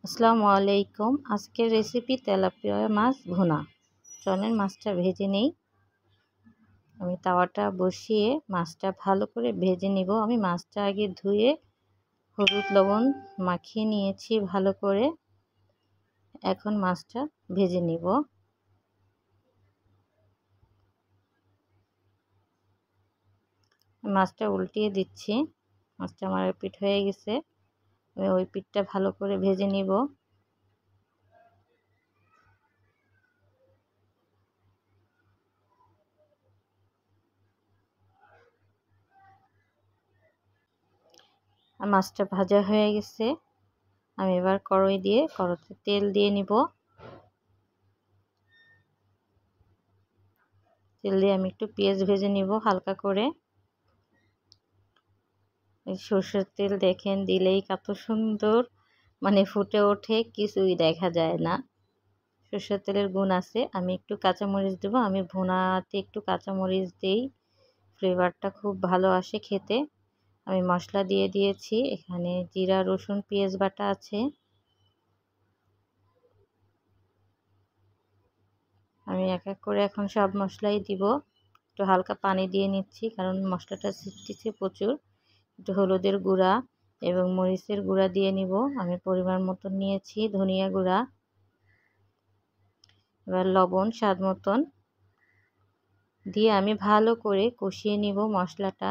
আসসালামু আলাইকুম। আজকের রেসিপি তেলাপিয়া মাছ ভুনা। চলেন মাছটা ভেজে নেই। আমি তাওয়াটা বসিয়ে মাছটা ভালো করে ভেজে নিব। আমি মাছটা আগে ধুয়ে হলুদ লবণ মাখিয়ে নিয়েছি ভালো করে। এখন মাছটা ভেজে নিব। মাছটা উল্টিয়ে দিচ্ছি। মাছটা আমার পিঠ হয়ে গেছে। আমি ওই পিঠটা ভালো করে ভেজে নিব। মাছটা ভাজা হয়ে গেছে। আমি এবার কড়াইতে তেল দিয়ে নিব। তেল দিয়ে আমি একটু পেঁয়াজ ভেজে নিব হালকা করে। সরষের তেল দেখেন দিলেই কত সুন্দর ফুটে ওঠে, কিছুই দেখা যায় না। সরষের তেলের গুণ আছে। আমি একটু কাঁচামরিচ দেবো। আমি ভুনাতে একটু কাঁচামরিচ দিই, ফ্লেভারটা খুব ভালো আসে খেতে। আমি মশলা দিয়ে দিয়েছি। এখানে জিরা রসুন পেঁয়াজ বাটা আছে। আমি এক এক করে এখন সব মশলাই দিব। একটু হালকা পানি দিয়ে নিচ্ছি কারণ মশলাটা ছিটতেছে প্রচুর। একটু হলুদের গুঁড়া এবং মরিচের গুঁড়া দিয়ে নিব। আমি পরিমাণ মতন নিয়েছি ধনিয়া গুঁড়া। এবার লবণ স্বাদ মতন দিয়ে আমি ভালো করে কষিয়ে নিব মশলাটা।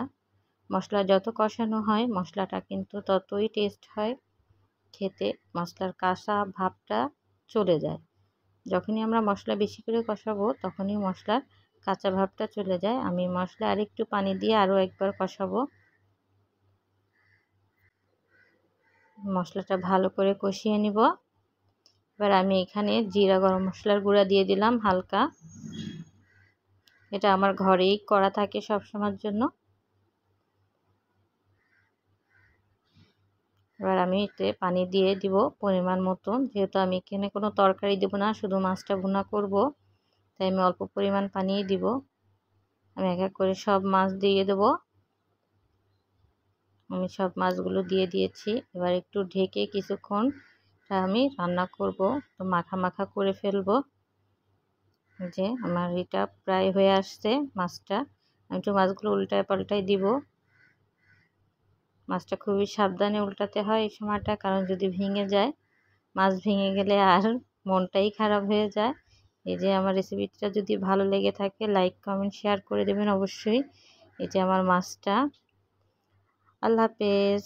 মশলা যত কষানো হয় মশলাটা কিন্তু ততই টেস্ট হয় খেতে। মশলার কাঁচা ভাবটা চলে যায়। যখনই আমরা মশলা বেশি করে কষাবো তখনই মশলার কাঁচা ভাবটা চলে যায়। আমি মশলা আরেকটু পানি দিয়ে আরও একবার কষাবো। মশলাটা ভালো করে কষিয়ে নিব। এবার আমি এখানে জিরা গরম মশলার গুঁড়া দিয়ে দিলাম হালকা। এটা আমার ঘরেই করা থাকে সব সময়ের জন্য। এবার আমি এতে পানি দিয়ে দিব পরিমাণ মতন। যেহেতু আমি এখানে কোনো তরকারি দেব না, শুধু মাছটা ভুনা করব, তাই আমি অল্প পরিমাণ পানিই দিব। আমি এক এক করে সব মাছ দিয়ে দেব। আমি সব মাছগুলো দিয়ে দিয়েছি। এবার একটু ঢেকে কিছুক্ষণ আমি রান্না করব, তো মাখা মাখা করে ফেলবো। যে আমার এটা প্রায় হয়ে আসছে মাছটা। আমি একটু মাছগুলো উল্টায় পাল্টায় দিব। মাছটা খুবই সাবধানে উল্টাতে হয় এই সময়টা, কারণ যদি ভেঙে যায়, মাছ ভেঙে গেলে আর মনটাই খারাপ হয়ে যায়। এই যে আমার রেসিপিটা যদি ভালো লেগে থাকে লাইক কমেন্ট শেয়ার করে দেবেন অবশ্যই। এই যে আমার মাছটা। আল্লাহ হাফেজ।